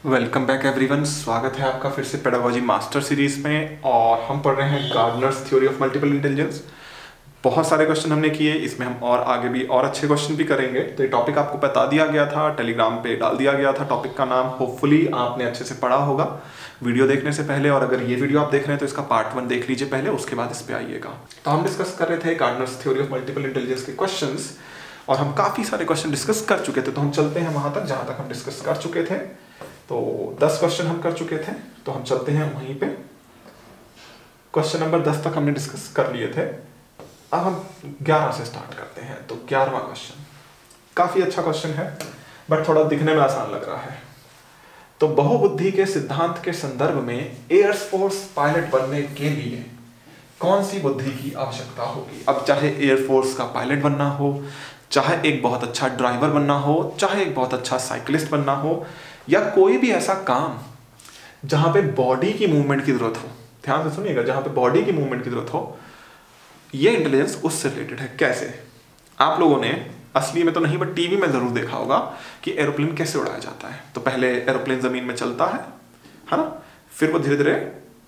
Welcome back everyone. स्वागत है आपका फिर से पेडागोजी मास्टर सीरीज में। और हम पढ़ रहे हैं Gardner's theory of multiple intelligence. बहुत सारे क्वेश्चन हमने किए, इसमें हम और आगे भी और अच्छे क्वेश्चन भी करेंगे। तो ये टॉपिक आपको बता दिया गया था, टेलीग्राम पे डाल दिया गया था टॉपिक का नाम। होपफुली आपने अच्छे से पढ़ा होगा वीडियो देखने से पहले। और अगर ये वीडियो आप देख रहे हैं तो इसका पार्ट 1 देख लीजिए पहले, उसके बाद इस पर आइएगा। तो हम डिस्कस कर रहे थे Gardner's theory of multiple intelligence के क्वेश्चन, और हम काफ़ी सारे क्वेश्चन डिस्कस कर चुके थे। तो हम चलते हैं वहाँ तक जहाँ तक हम डिस्कस कर चुके थे। तो 10 क्वेश्चन हम कर चुके थे, तो हम चलते हैं वहीं पे। क्वेश्चन नंबर 10 तक हमने डिस्कस कर लिए थे। अब हम 11 से स्टार्ट करते हैं। तो 11वां क्वेश्चन काफी अच्छा क्वेश्चन है, बट थोड़ा दिखने में आसान लग रहा है। तो बहुबुद्धि के सिद्धांत के संदर्भ में एयरफोर्स पायलट बनने के लिए कौन सी बुद्धि की आवश्यकता होगी? अब चाहे एयरफोर्स का पायलट बनना हो, चाहे एक बहुत अच्छा ड्राइवर बनना हो, चाहे एक बहुत अच्छा साइकिलिस्ट बनना हो, या कोई भी ऐसा काम जहां पे बॉडी की मूवमेंट की जरूरत हो। ध्यान से सुनिएगा, जहां पे बॉडी की मूवमेंट की जरूरत हो, ये इंटेलिजेंस उससे रिलेटेड है। कैसे? आप लोगों ने असली में तो नहीं बट टीवी में जरूर देखा होगा कि एरोप्लेन कैसे उड़ाया जाता है। तो पहले एरोप्लेन जमीन में चलता है ना, फिर वो धीरे धीरे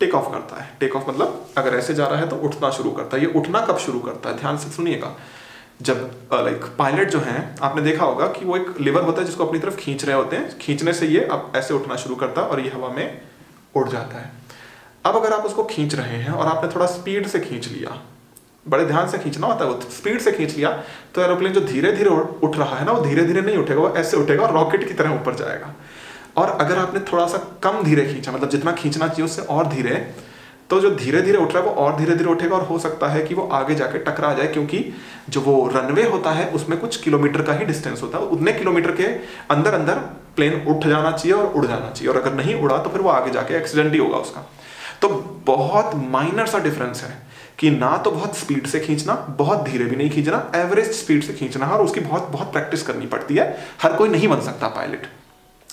टेक ऑफ करता है। टेक ऑफ मतलब अगर ऐसे जा रहा है तो उठना शुरू करता है। ये उठना कब शुरू करता है? ध्यान से सुनिएगा। जब पायलट जो है, आपने देखा होगा कि वो एक लिवर होता है जिसको अपनी तरफ खींच रहे होते हैं। खींचने से ये अब ऐसे उठना शुरू करता है और ये हवा में उड़ जाता है। अब अगर आप उसको खींच रहे हैं और आपने थोड़ा स्पीड से खींच लिया, बड़े ध्यान से खींचना होता है, वो स्पीड से खींच लिया, तो एरोप्लेन जो धीरे धीरे उठ रहा है ना, वो धीरे धीरे नहीं उठेगा, वो ऐसे उठेगा और रॉकेट की तरह ऊपर जाएगा। और अगर आपने थोड़ा सा कम धीरे खींचा, मतलब जितना खींचना चाहिए उससे और धीरे, तो जो धीरे धीरे उठ रहा है वो और धीरे धीरे उठेगा और हो सकता है कि वो आगे जाके टकरा जाए, क्योंकि जो वो रनवे होता है उसमें कुछ किलोमीटर का ही डिस्टेंस होता है। उतने किलोमीटर के अंदर अंदर प्लेन उठ जाना चाहिए और उड़ जाना चाहिए, और अगर नहीं उड़ा तो फिर वो आगे जाके एक्सीडेंट ही होगा उसका। तो बहुत माइनर सा डिफरेंस है कि ना तो बहुत स्पीड से खींचना, बहुत धीरे भी नहीं खींचना, एवरेज स्पीड से खींचना है, और उसकी बहुत बहुत प्रैक्टिस करनी पड़ती है। हर कोई नहीं बन सकता पायलट।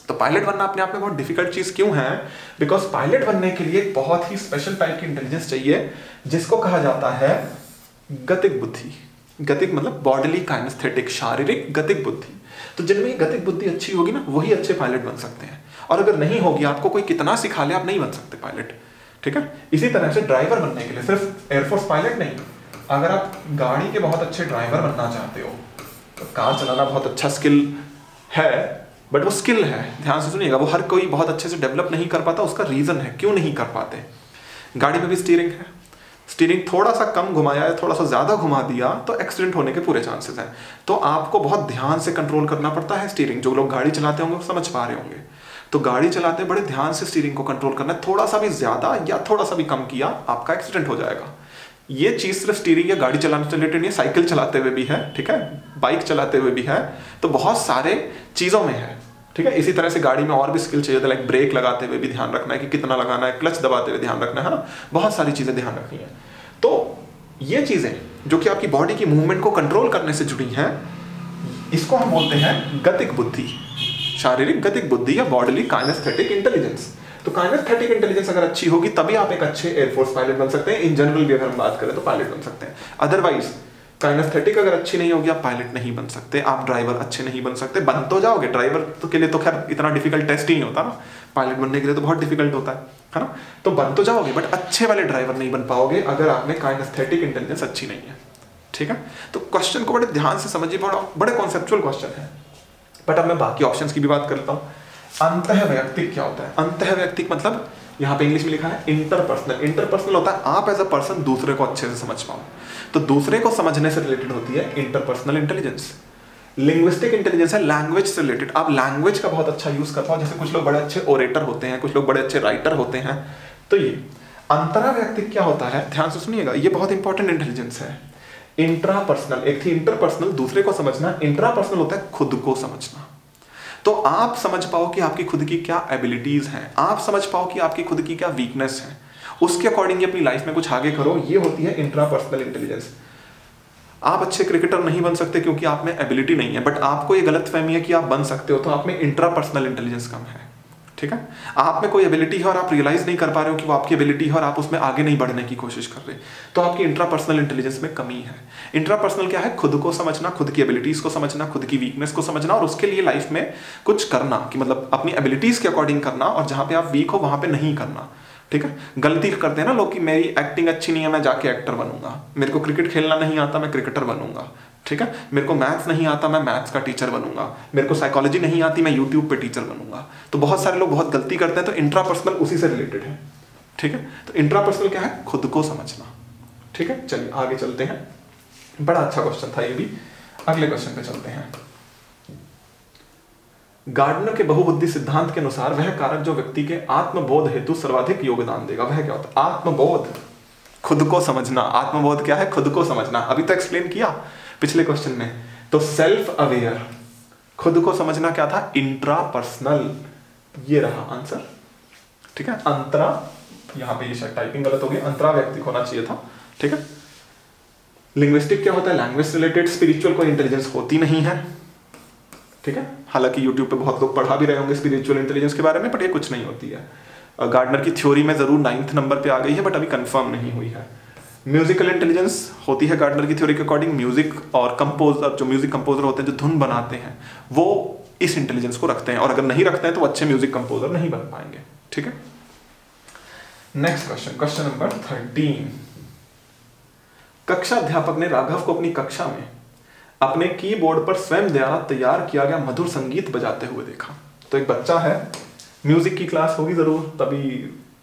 तो पायलट बनना अपने आप में बहुत डिफिकल्ट चीज क्यों है? बिकॉज पायलट बनने के लिए एक बहुत ही स्पेशल टाइप की इंटेलिजेंस चाहिए, जिसको कहा जाता है गतिक बुद्धि। गतिक मतलब बॉडीली काइनेस्थेटिक, शारीरिक गतिक बुद्धि। तो जिनमें गतिक बुद्धि अच्छी होगी ना, वही अच्छे पायलट बन सकते हैं। और अगर नहीं होगी, आपको कोई कितना सिखा ले, आप नहीं बन सकते पायलट। ठीक है? इसी तरह से ड्राइवर बनने के लिए सिर्फ एयरफोर्स पायलट नहीं, अगर आप गाड़ी के बहुत अच्छे ड्राइवर बनना चाहते हो, तो कार चलाना बहुत अच्छा स्किल है, बट वो स्किल है। ध्यान से सुनिएगा, वो हर कोई बहुत अच्छे से डेवलप नहीं कर पाता। उसका रीजन है क्यों नहीं कर पाते। गाड़ी में भी स्टीयरिंग है, स्टीयरिंग थोड़ा सा कम घुमाया है, थोड़ा सा ज्यादा घुमा दिया तो एक्सीडेंट होने के पूरे चांसेस हैं। तो आपको बहुत ध्यान से कंट्रोल करना पड़ता है स्टीयरिंग। जो लोग गाड़ी चलाते होंगे वो समझ पा रहे होंगे। तो गाड़ी चलाते बड़े ध्यान से स्टीयरिंग को कंट्रोल करना है। थोड़ा सा भी ज्यादा या थोड़ा सा भी कम किया, आपका एक्सीडेंट हो जाएगा। ये चीज सिर्फ स्टीयरिंग या गाड़ी चलाने से रिलेटेड नहीं, साइकिल चलाते हुए भी है, ठीक है, बाइक चलाते हुए भी है। तो बहुत सारे चीजों में है। ठीक है? इसी तरह से गाड़ी में और भी स्किल चाहिए होता है, लाइक ब्रेक लगाते हुए भी ध्यान रखना है कि कितना लगाना है, क्लच दबाते हुए ध्यान रखना है ना, बहुत सारी चीजें ध्यान रखनी है। तो ये चीजें जो कि आपकी बॉडी की मूवमेंट को कंट्रोल करने से जुड़ी हैं, इसको हम बोलते हैं गतिक बुद्धि, शारीरिक गतिक बुद्धि या बॉडीली काइनेस्थेटिक इंटेलिजेंस। तो काइनेस्थेटिक इंटेलिजेंस अगर अच्छी होगी तभी आप एक अच्छे एयरफोर्स पायलट बन सकते हैं। इन जनरल भी अगर हम बात करें तो पायलट बन सकते हैं। अदरवाइज काइनेस्थेटिक अगर अच्छी नहीं होगी, आप पायलट नहीं बन सकते, आप ड्राइवर अच्छे नहीं बन सकते। बन तो जाओगे, ड्राइवर तो के लिए तो खैर इतना डिफिकल्ट टेस्ट ही नहीं होता ना, पायलट बनने के लिए तो बहुत डिफिकल्ट होता है ना। तो बन तो जाओगे, बट अच्छे वाले ड्राइवर नहीं बन पाओगे अगर आप में काइनेस्थेटिक इंटेलिजेंस अच्छी नहीं है। ठीक है? तो क्वेश्चन को बड़े ध्यान से समझिए, बड़े कॉन्सेप्चुअल क्वेश्चन है। बट अब मैं बाकी ऑप्शंस की भी बात करता हूँ। अंतःवैयक्तिक क्या होता है? अंतःवैयक्तिक मतलब यहाँ पे इंग्लिश में लिखा है इंटरपर्सनल। इंटरपर्सनल होता है आप एज अ पर्सन दूसरे को अच्छे से समझ पाओ। तो दूसरे को समझने से रिलेटेड होती है इंटरपर्सनल इंटेलिजेंस। लिंग्विस्टिक इंटेलिजेंस है लैंग्वेज से रिलेटेड। आप लैंग्वेज का बहुत अच्छा यूज कर पाओ, जैसे कुछ लोग बड़े अच्छे ओरेटर होते हैं, कुछ लोग बड़े अच्छे राइटर होते हैं। तो ये अंतरावैयक्तिक क्या होता है? ध्यान से सुनिएगा, ये बहुत इंपॉर्टेंट इंटेलिजेंस है। इंट्रापर्सनल, एक थी इंटरपर्सनल, दूसरे को समझना। इंट्रापर्सनल होता है खुद को समझना। तो आप समझ पाओ कि आपकी खुद की क्या एबिलिटीज हैं, आप समझ पाओ कि आपकी खुद की क्या वीकनेस है, उसके अकॉर्डिंग अपनी लाइफ में कुछ आगे करो। ये होती है इंट्रापर्सनल इंटेलिजेंस। आप अच्छे क्रिकेटर नहीं बन सकते क्योंकि आप में एबिलिटी नहीं है, बट आपको ये गलत फहमी है कि आप बन सकते हो, तो आप में इंट्रापर्सनल इंटेलिजेंस कम है। ठीक है। आप में कोई एबिलिटी है और आप रियलाइज नहीं कर पा रहे हो कि वो आपकी एबिलिटी है और आप उसमें आगे नहीं बढ़ने की कोशिश कर रहे, तो आपकी इंट्रापर्सनल इंटेलिजेंस में कमी है। इंट्रापर्सनल क्या है? खुद को समझना, खुद की एबिलिटीज को समझना, खुद की वीकनेस को समझना और उसके लिए लाइफ में कुछ करना, कि मतलब अपनी एबिलिटीज के अकॉर्डिंग करना और जहां पे आप वीक हो वहां पे नहीं करना। ठीक है। गलती करते हैं ना लोग कि मेरी एक्टिंग अच्छी नहीं है, मैं जाके एक्टर बनूंगा, मेरे को क्रिकेट खेलना नहीं आता, मैं क्रिकेटर बनूंगा। ठीक है। मेरे को मैथ्स नहीं आता, मैं मैथ्स का टीचर बनूंगा, मेरे को साइकोलॉजी नहीं आती, मैं यूट्यूब पे टीचर बनूंगा। तो बहुत सारे लोग बहुत गलती करते हैं, तो इंट्रापर्सनल उसी से रिलेटेड है। ठीक है। तो इंट्रापर्सनल क्या है? खुद को समझना। ठीक है। चलिए आगे चलते हैं, बड़ा अच्छा क्वेश्चन था ये भी। अगले क्वेश्चन पे चलते हैं। गार्डनर के बहुबुद्धि सिद्धांत के अनुसार वह कारक जो व्यक्ति के आत्मबोध हेतु सर्वाधिक योगदान देगा, वह क्या होता है? आत्मबोध, खुद को समझना। आत्मबोध क्या है? खुद को समझना। अभी तो एक्सप्लेन किया पिछले क्वेश्चन में। तो सेल्फ अवेयर, खुद को समझना क्या था? इंट्रापर्सनल। ये रहा आंसर। ठीक है। अंतरा, यहां पे ये शायद टाइपिंग गलत हो गई, अंतरा व्यक्ति होना चाहिए था। ठीक है। लिंग्विस्टिक क्या होता है? Language related. स्पिरिचुअल कोई इंटेलिजेंस होती नहीं है। ठीक है। हालांकि यूट्यूब पे बहुत लोग पढ़ा भी रहे होंगे स्पिरिचुअल इंटेलिजेंस के बारे में, बट ये कुछ नहीं होती है। गार्डनर की थ्योरी में जरूर 9th नंबर पे आ गई है, बट अभी कंफर्म नहीं हुई है। म्यूजिकल इंटेलिजेंस होती है गार्डनर की थ्योरी के अकॉर्डिंग। म्यूजिक और कंपोजर, जो म्यूजिक कंपोजर होते हैं, जो धुन बनाते हैं, वो इस इंटेलिजेंस को रखते हैं, और अगर नहीं रखते हैं तो अच्छे म्यूजिक कंपोजर नहीं बन पाएंगे। ठीक है। Next question, question number 13। कक्षा अध्यापक ने राघव को अपनी कक्षा में अपने कीबोर्ड पर स्वयं द्वारा तैयार किया गया मधुर संगीत बजाते हुए देखा। तो एक बच्चा है, म्यूजिक की क्लास होगी जरूर, तभी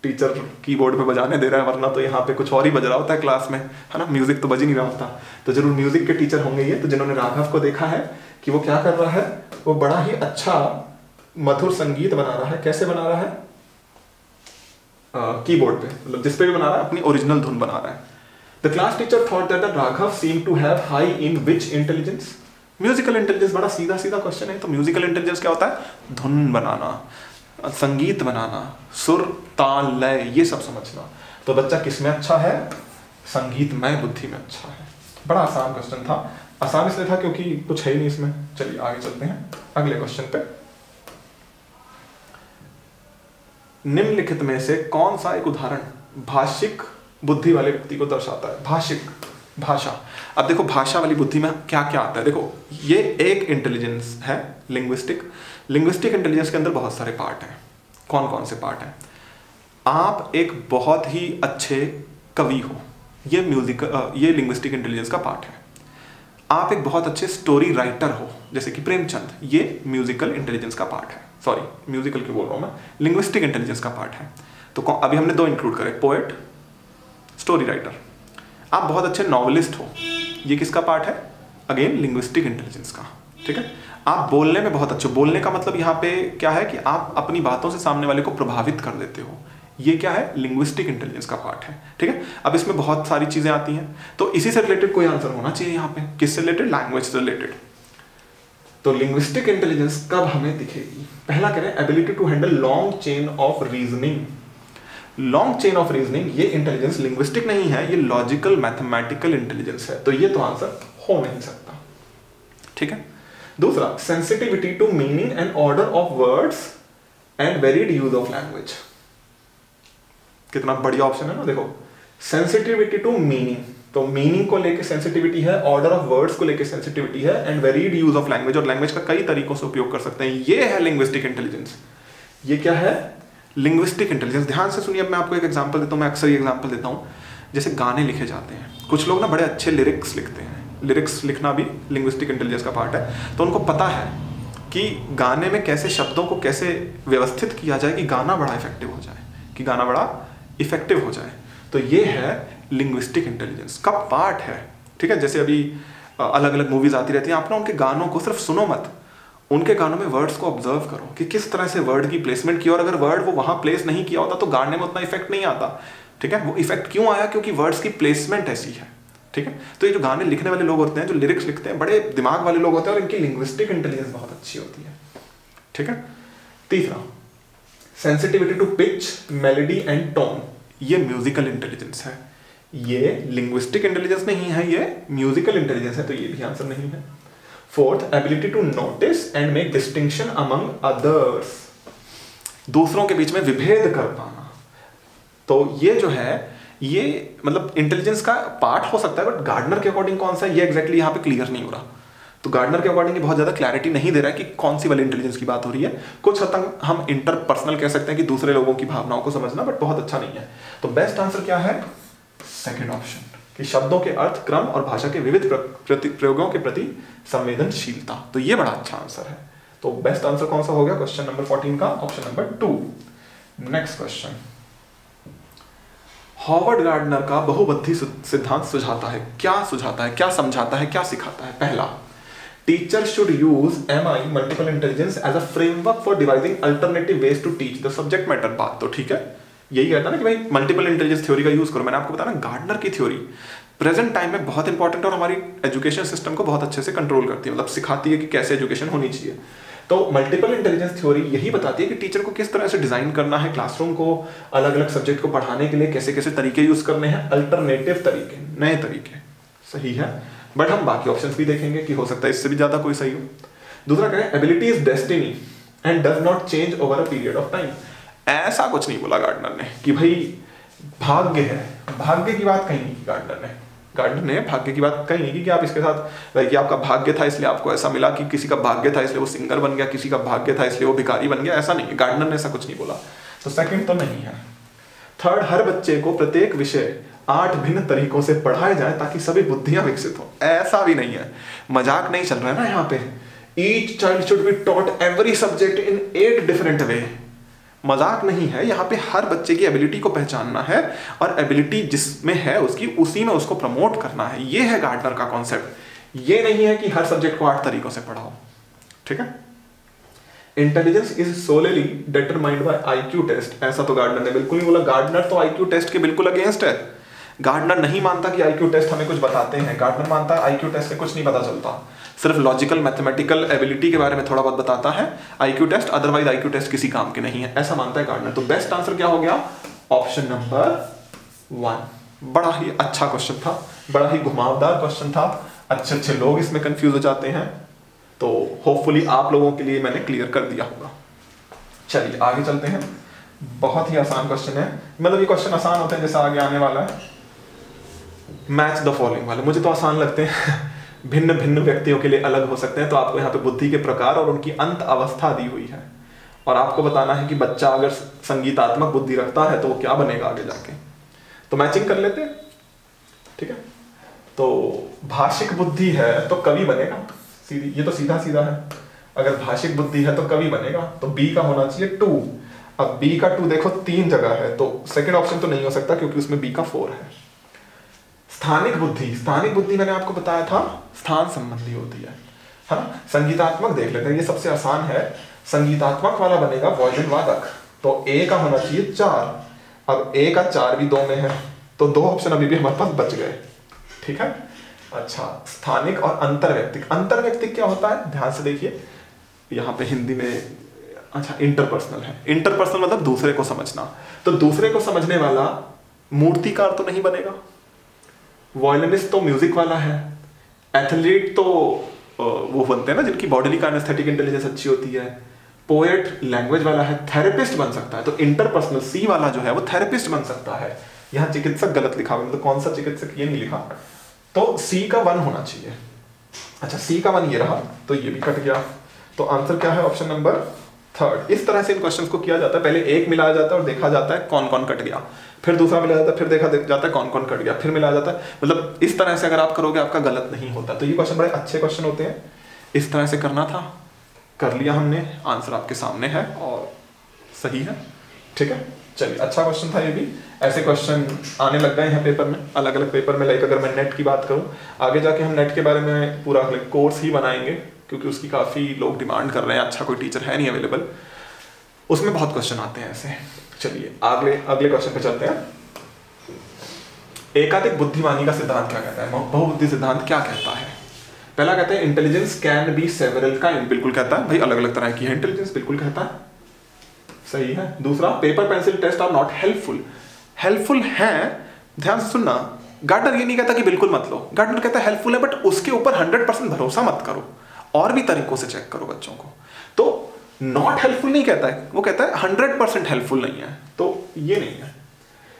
टीचर कीबोर्ड पे बजाने दे रहा है, वरना तो यहाँ पे कुछ और ही बज रहा होता है क्लास में, है ना, म्यूजिक तो बज ही नहीं रहा होता। तो जरूर म्यूजिक के टीचर होंगे ये, तो जिन्होंने राघव को देखा है कि वो क्या कर रहा है, वो बड़ा ही अच्छा मधुर संगीत बना रहा है। कैसे बना रहा है? कीबोर्ड पे, मतलब जिस पे भी बना रहा है अपनी ओरिजिनल धुन बना रहा है। The class teacher thought that Raghav seem to have high in which intelligence? Musical intelligence. बड़ा सीधा सीधा क्वेश्चन है। तो म्यूजिकल इंटेलिजेंस क्या होता है? धुन बनाना, संगीत बनाना, सुर, ताल, लय, ये सब समझना। तो बच्चा किस में अच्छा है? संगीतमय बुद्धि में अच्छा है। बड़ा आसान क्वेश्चन था। आसान इसलिए था क्योंकि कुछ है ही नहीं इसमें। चलिए आगे चलते हैं अगले क्वेश्चन पे। निम्नलिखित में से कौन सा एक उदाहरण भाषिक बुद्धि वाले व्यक्ति को दर्शाता है? भाषिक, भाषा। अब देखो भाषा वाली बुद्धि में क्या क्या आता है। देखो ये एक इंटेलिजेंस है, लिंग्विस्टिक। लिंग्विस्टिक इंटेलिजेंस के अंदर बहुत सारे पार्ट हैं। कौन कौन से पार्ट हैं? आप एक बहुत ही अच्छे कवि हो, ये ये लिंग्विस्टिक इंटेलिजेंस का पार्ट है। आप एक बहुत अच्छे स्टोरी राइटर हो, जैसे कि प्रेमचंद, ये म्यूजिकल इंटेलिजेंस का पार्ट है। सॉरी, म्यूजिकल क्यों बोल रहा हूं मैं, लिंग्विस्टिक इंटेलिजेंस का पार्ट है। तो अभी हमने दो इंक्लूड करे, पोएट, स्टोरी राइटर। आप बहुत अच्छे नॉवलिस्ट हो, ये किसका पार्ट है? अगेन लिंग्विस्टिक इंटेलिजेंस का। ठीक है। आप बोलने में बहुत अच्छे, बोलने का मतलब यहाँ पे क्या है कि आप अपनी बातों से सामने वाले को प्रभावित कर देते हो, ये क्या है? लिंग्विस्टिक इंटेलिजेंस का पार्ट है। ठीक है। अब इसमें बहुत सारी चीजें आती हैं, तो इसी से रिलेटेड कोई आंसर होना चाहिए यहाँ पे। किससे रिलेटेड? लैंग्वेज से रिलेटेड। तो लिंग्विस्टिक इंटेलिजेंस कब हमें दिखेगी? पहला करें, ability to handle long chain of reasoning. Long chain of reasoning, ये इंटेलिजेंस लिंग्विस्टिक नहीं है, ये लॉजिकल मैथमेटिकल इंटेलिजेंस है। तो ये तो आंसर हो नहीं सकता। ठीक है। दूसरा, sensitivity to meaning and order of words and varied use of language. कितना बढ़िया ऑप्शन है ना। देखो, सेंसिटिविटी टू मीनिंग, तो मीनिंग को लेके सेंसिटिविटी है, ऑर्डर ऑफ वर्ड्स को लेके सेंसिटिविटी है, and varied use of language, और लैंग्वेज का कई तरीकों से उपयोग कर सकते हैं। ये है लिंग्विस्टिक इंटेलिजेंस। ये क्या है? Linguistic intelligence. ध्यान से सुनिए, अब मैं आपको एक एग्जांपल देता हूं। मैं अक्सर ये एग्जांपल देता हूं, जैसे गाने लिखे जाते हैं, कुछ लोग ना बड़े अच्छे लिरिक्स लिखते हैं। लिरिक्स लिखना भी लिंग्विस्टिक इंटेलिजेंस का पार्ट है। तो उनको पता है कि गाने में कैसे शब्दों को कैसे व्यवस्थित किया जाए कि गाना बड़ा इफेक्टिव हो जाए, कि गाना बड़ा इफेक्टिव हो जाए। तो ये है लिंग्विस्टिक इंटेलिजेंस का पार्ट है। ठीक है। जैसे अभी अलग अलग मूवीज आती रहती हैं, आप ना उनके गानों को सिर्फ सुनो मत, उनके गानों में वर्ड्स को ऑब्जर्व करो कि किस तरह से वर्ड की प्लेसमेंट की, और अगर वर्ड वो वहां प्लेस नहीं किया होता तो गाने में उतना इफेक्ट नहीं आता। ठीक है। वो इफेक्ट क्यों आया? क्योंकि वर्ड्स की प्लेसमेंट ऐसी है। ठीक है। तो ये जो गाने लिखने वाले लोग होते हैं, जो लिरिक्स लिखते हैं, बड़े दिमाग वाले लोग होते हैं, और इनकी लिंग्विस्टिक इंटेलिजेंस बहुत अच्छी होती है। ठीक है। तीसरा, sensitivity to pitch, melody and tone, ये म्यूजिकल इंटेलिजेंस है। ये लिंग्विस्टिक इंटेलिजेंस नहीं है, ये म्यूजिकल इंटेलिजेंस है। तो ये भी आंसर नहीं है। Fourth, ability to notice and make distinction among others, दूसरों के बीच में विभेद कर पाना। तो ये जो है ये मतलब इंटेलिजेंस का पार्ट हो सकता है, बट गार्डनर के अकॉर्डिंग कौन सा है ये एग्जैक्टली यहाँ पे क्लियर नहीं हो रहा। तो गार्डनर के अकॉर्डिंग बहुत ज्यादा क्लैरिटी नहीं दे रहा है कि कौन सी वाली इंटेलिजेंस की बात हो रही है। कुछ हद तक हम इंटरपर्सनल कह सकते हैं कि दूसरे लोगों की भावनाओं को समझना, बट बहुत अच्छा नहीं है। तो बेस्ट आंसर क्या है? सेकेंड ऑप्शन, कि शब्दों के अर्थ, क्रम और भाषा के विविध प्रयोगों के प्रति संवेदनशीलता। तो ये बड़ा अच्छा आंसर है। तो बेस्ट आंसर कौन सा हो गया क्वेश्चन नंबर 14 का? Option number 2। Next question, Howard Gardner का बहुबुद्धि सिद्धांत सुझाता है। क्या सुझाता है, क्या समझाता है, क्या सिखाता है? पहला, teacher should use MI multiple intelligence as a framework for devising alternative ways to teach the subject matter. बात तो ठीक है, यही कहता है ना कि भाई मल्टीपल इंटेलिजेंस थ्योरी का यूज करो। मैंने आपको बताया ना गार्डनर की थ्योरी प्रेजेंट टाइम में बहुत इंपॉर्टेंट और हमारी एजुकेशन सिस्टम को बहुत अच्छे से कंट्रोल करती है, मतलब सिखाती है कि कैसे एजुकेशन होनी चाहिए। तो मल्टीपल इंटेलिजेंस थ्योरी यही बताती है कि टीचर को किस तरह से डिजाइन करना है क्लासरूम को, अलग अलग सब्जेक्ट को पढ़ाने के लिए कैसे कैसे तरीके यूज करने हैं, अल्टरनेटिव तरीके, नए तरीके। सही है, बट हम बाकी ऑप्शंस भी देखेंगे कि हो सकता है इससे भी ज्यादा कोई सही हो। दूसरा कहें, ability is destiny and does not change over a period of time. ऐसा कुछ नहीं बोला गार्डनर ने कि भाई भाग्य है, भाग्य की बात कहीं नहीं की गार्डनर ने भाग्य की बात कहीं नहीं कि आप इसके साथ कि आपका भाग्य था इसलिए आपको ऐसा मिला, कि किसी का भाग्य था इसलिए वो सिंगर बन गया, किसी का भाग्य था इसलिए वो भिखारी बन गया। ऐसा नहीं है, गार्डनर ने ऐसा कुछ नहीं बोला। तो सेकंड तो नहीं है। थर्ड, हर बच्चे को प्रत्येक विषय 8 भिन्न तरीकों से पढ़ाए जाए ताकि सभी बुद्धियां विकसित हो। ऐसा भी नहीं है, मजाक नहीं चल रहा है ना यहाँ पे। Each child should be taught every subject in 8 different way. मजाक नहीं है, यहाँ पे हर बच्चे की एबिलिटी को पहचानना है और एबिलिटी जिसमें है उसकी उसी में उसको प्रमोट करना है। ये है गार्डनर का कॉन्सेप्ट। ये नहीं है कि हर सब्जेक्ट को 8 तरीकों से पढ़ाओ। ठीक है। Intelligence is solely determined by IQ test. ऐसा तो गार्डनर ने बिल्कुल नहीं बोला। गार्डनर तो IQ टेस्ट के बिल्कुल अगेंस्ट है। गार्डनर नहीं मानता कि IQ टेस्ट हमें कुछ बताते हैं। गार्डनर मानता है IQ टेस्ट से कुछ नहीं पता चलता, सिर्फ लॉजिकल मैथमेटिकल एबिलिटी के बारे में थोड़ा बहुत बताता है IQ test, otherwise IQ test किसी काम के नहीं है, ऐसा मानता है गार्डनर। तो बेस्ट आंसर क्या हो गया? Option number 1। बड़ा ही अच्छा क्वेश्चन था, बड़ा ही घुमावदार क्वेश्चन था। अच्छे लोग इसमें कंफ्यूज हो जाते हैं, तो होपफुली आप लोगों के लिए मैंने क्लियर कर दिया होगा। चलिए आगे चलते हैं। बहुत ही आसान क्वेश्चन है, मतलब ये क्वेश्चन आसान होते हैं जैसा आगे आने वाला है मैच द फॉलोइंग वाले, मुझे तो आसान लगते हैं। भिन्न भिन्न व्यक्तियों के लिए अलग हो सकते हैं। तो आपको यहाँ पे बुद्धि के प्रकार और उनकी अंत अवस्था दी हुई है, और आपको बताना है कि बच्चा अगर संगीतात्मक बुद्धि रखता है तो वो क्या बनेगा आगे जाके। तो मैचिंग कर लेते हैं, ठीक है। तो भाषिक बुद्धि है तो कवि बनेगा, सीधी, ये तो सीधा सीधा है। अगर भाषिक बुद्धि है तो कवि बनेगा, तो बी का होना चाहिए 2। अब बी का 2 देखो 3 जगह है, तो सेकंड ऑप्शन तो नहीं हो सकता क्योंकि उसमें बी का 4 है। स्थानिक बुद्धि, स्थानिक बुद्धि मैंने आपको बताया था स्थान संबंधी होती है ना। संगीतात्मक देख लेते हैं, ये सबसे आसान है। संगीतात्मक वाला बनेगा वॉयलिन वादक, तो ए का होना चाहिए 4। अब ए का 4 भी 2 में है, तो 2 ऑप्शन अभी भी हमारे पास बच गए, ठीक है। अच्छा, स्थानिक और अंतरव्यक्तिक। अंतरव्यक्तिक क्या होता है, ध्यान से देखिए यहाँ पे हिंदी में। अच्छा, इंटरपर्सनल है। इंटरपर्सनल मतलब दूसरे को समझना, तो दूसरे को समझने वाला मूर्तिकार तो नहीं बनेगा, वॉयलिनिस्ट तो म्यूजिक वाला है, एथलीट तो वो बनते हैं ना जिनकी बॉडीली काइनेस्थेटिक इंटेलिजेंस अच्छी होती है, पोएट लैंग्वेज वाला है, थेरेपिस्ट बन सकता है। तो इंटरपर्सनल सी वाला जो है वो थेरेपिस्ट बन सकता है। यहाँ चिकित्सक गलत लिखा हुआ, मतलब कौन सा चिकित्सक ये नहीं लिखा, तो सी का 1 होना चाहिए। अच्छा, सी का 1 ये रहा, तो ये भी कट गया। तो आंसर क्या है? Option number 3। इस तरह से इन क्वेश्चंस को किया जाता है। पहले एक मिलाया जाता है और देखा जाता है कौन कौन कट गया, फिर दूसरा मिलाया जाता है, फिर देखा जाता है कौन कौन कट गया, फिर मिलाया जाता है। मतलब इस तरह से अगर आप करोगे आपका गलत नहीं होता। तो ये क्वेश्चन बड़े अच्छे क्वेश्चन होते हैं, इस तरह से करना था, कर लिया हमने। आंसर आपके सामने है और सही है, ठीक है। चलिए, अच्छा क्वेश्चन था ये भी। ऐसे क्वेश्चन आने लग गए हैं पेपर में, अलग अलग पेपर में। लाइक अगर मैं नेट की बात करूं, आगे जाके हम नेट के बारे में पूरा कोर्स ही बनाएंगे क्योंकि उसकी काफ़ी लोग डिमांड कर रहे हैं। अच्छा कोई टीचर है नहीं अवेलेबल, उसमें बहुत क्वेश्चन आते हैं ऐसे। चलिए अगले क्वेश्चन पे चलते हैं। एकाधिक बुद्धिमानी का सिद्धांत क्या कहता है, बहुबुद्धि सिद्धांत क्या कहता है? पहला कहते हैं intelligence can be several kind, बिल्कुल कहता है भाई अलग अलग तरह की है इंटेलिजेंस, बिल्कुल कहता है, सही है। दूसरा, paper pencil test are not helpful, helpful है, ध्यान से सुनना। गार्डनर ये नहीं कहता कि बिल्कुल मत लो, गार्डनर कहता है हेल्पफुल है, बट उसके ऊपर 100% भरोसा मत करो, और भी तरीकों से चेक करो बच्चों को। तो नॉट हेल्पफुल नहीं कहता है, वो कहता है 100% हेल्पफुल नहीं है, तो ये नहीं है।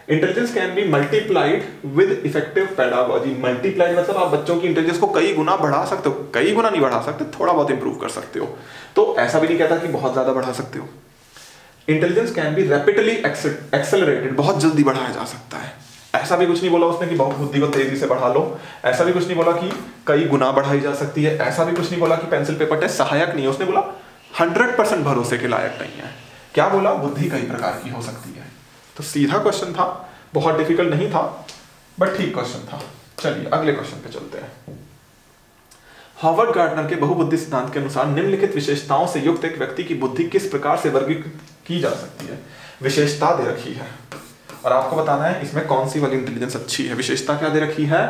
Intelligence can be multiplied with effective pedagogy. Multiplied मतलब आप बच्चों की इंटेलिजेंस को कई गुना बढ़ा सकते हो, कई गुना नहीं बढ़ा सकते, थोड़ा बहुत इंप्रूव कर सकते हो, तो ऐसा भी नहीं कहता कि बहुत ज्यादा बढ़ा सकते हो। Intelligence can be rapidly accelerated, बहुत जल्दी बढ़ाया जा सकता है, ऐसा भी कुछ नहीं बोला उसने कि बहुत बुद्धि को तेजी से बढ़ा लो, ऐसा भी कुछ नहीं बोला कि कई गुना बढ़ाई जा सकती है, ऐसा भी कुछ नहीं बोला कि पेंसिल पेपर टेस्ट सहायक नहीं है, उसने बोला 100% भरोसे के लायक नहीं है। क्या बोला? बुद्धि कई प्रकार की हो सकती है। तो सीधा क्वेश्चन था, बहुत डिफिकल्ट नहीं था, बट ठीक क्वेश्चन था। चलिए अगले क्वेश्चन पे चलते हैं। हॉवर्ड गार्डनर के बहुबुद्धि सिद्धांत के अनुसार निम्नलिखित विशेषताओं से युक्त एक व्यक्ति की बुद्धि किस प्रकार से वर्गीकृत की जा सकती है? विशेषता दे रखी है और आपको बताना है इसमें कौन सी वाली इंटेलिजेंस अच्छी है। विशेषता क्या दे रखी है?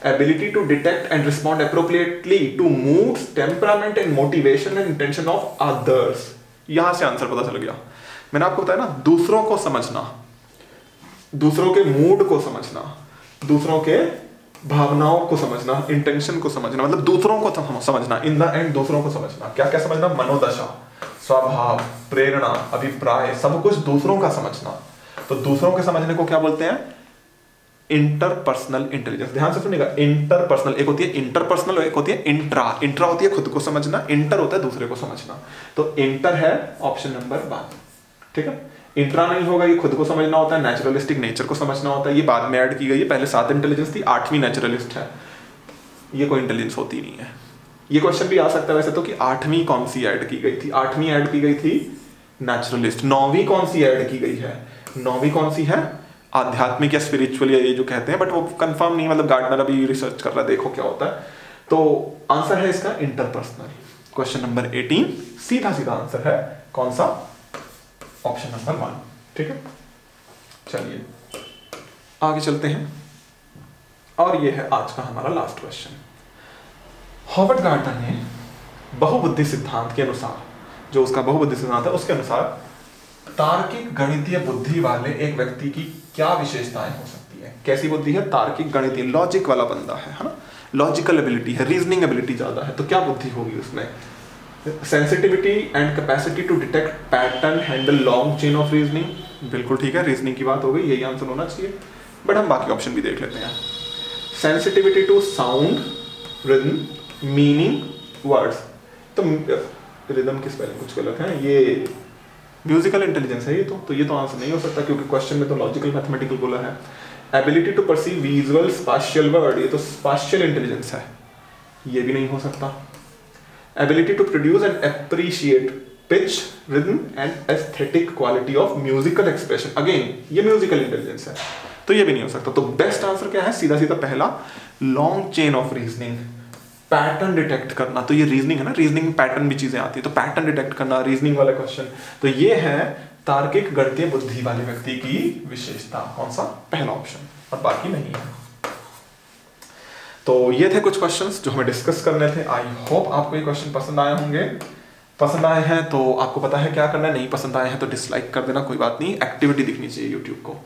Ability to detect and respond appropriately to moods, temperament and motivation and intention of others. यहां से आंसर पता चल गया। मैंने आपको बताया ना, दूसरों को समझना, दूसरों के मूड को समझना, दूसरों के भावनाओं को समझना, इंटेंशन को समझना, मतलब दूसरों को समझना, इन द एंड दूसरों को समझना। क्या क्या समझना? मनोदशा, स्वभाव, प्रेरणा, अभिप्राय, सब कुछ दूसरों का समझना। तो दूसरों के समझने को क्या बोलते हैं? Interpersonal intelligence. ध्यान से सुनिएगा, इंटरपर्सनल, एक होती है इंटरपर्सनल, एक होती है इंट्रा। इंट्रा होती है खुद को समझना, इंटर होता है दूसरे को समझना। तो इंटर है ऑप्शन नंबर 1, ठीक है। इंट्रा नहीं होगा, ये खुद को समझना होता है, नेचुरलिस्टिक नेचर को समझना होता है, ये बाद में ऐड की गई है, पहले 7 इंटेलिजेंस थी, 8वीं नेचुरलिस्ट है, ये कोई इंटेलिजेंस होती नहीं है। ये क्वेश्चन भी आ सकता है वैसे तो कि 8वीं कौन सी ऐड की गई थी? 8वीं ऐड की गई थी नेचुरलिस्ट। 9वीं कौन सी ऐड की गई है? 9वीं कौन सी है? आध्यात्मिक या स्पिरिचुअल, ये जो कहते हैं, बट वो कंफर्म नहीं, मतलब गार्डनर अभी रिसर्च कर रहा है, देखो क्या होता है। तो आंसर है इसका इंटरपर्सनल। क्वेश्चन नंबर 18 सीधा सीधा आंसर है कौन सा? ऑप्शन नंबर 1, ठीक है। चलिए आगे चलते हैं और ये है आज का हमारा लास्ट क्वेश्चन। हॉवर्ड गार्डनर ने बहुबुद्धि सिद्धांत के अनुसार, जो उसका बहुबुद्धि सिद्धांत है उसके अनुसार तार्किक गणितीय बुद्धि वाले एक व्यक्ति की क्या विशेषताएं हो सकती है? कैसी बुद्धि है? तार्किक गणितीय, लॉजिक वाला बंदा है ना, लॉजिकल एबिलिटी है, रीजनिंग एबिलिटी ज्यादा है, तो क्या बुद्धि होगी उसमें? Sensitivity and capacity to detect pattern, handle long chain of reasoning, बिल्कुल ठीक है, रीजनिंग की बात हो गई, यही आंसर होना चाहिए, बट हम बाकी ऑप्शन भी देख लेते हैं। Sensitivity to sound, rhythm, meaning, words, तो रिदम की स्पेलिंग कुछ गलत है, ये म्यूजिकल इंटेलिजेंस है ये तो ये तो आंसर नहीं हो सकता क्योंकि क्वेश्चन में तो लॉजिकल मैथमेटिकल बोला है। Ability to perceive visual spatial word, ये तो स्पाशियल इंटेलिजेंस है, ये भी नहीं हो सकता। Ability to produce and appreciate pitch, rhythm and aesthetic quality of musical expression, again ये म्यूजिकल इंटेलिजेंस है, तो ये भी नहीं हो सकता। तो बेस्ट आंसर क्या है? सीधा सीधा पहला, long chain of reasoning, pattern detect करना, तो ये रीजनिंग है ना, रीजनिंग में पैटर्न भी चीजें आती है, तो पैटर्न डिटेक्ट करना, रीजनिंग वाला क्वेश्चन, तो ये है तार्किक गणितीय बुद्धि वाले व्यक्ति की विशेषता। कौन सा? पहला ऑप्शन, और बाकी नहीं है। तो ये थे कुछ क्वेश्चंस जो हमें डिस्कस करने थे। आई होप आपको ये क्वेश्चन पसंद आए होंगे। पसंद आए हैं तो आपको पता है क्या करना है, नहीं पसंद आए हैं तो डिसलाइक कर देना, कोई बात नहीं, एक्टिविटी दिखनी चाहिए यूट्यूब को।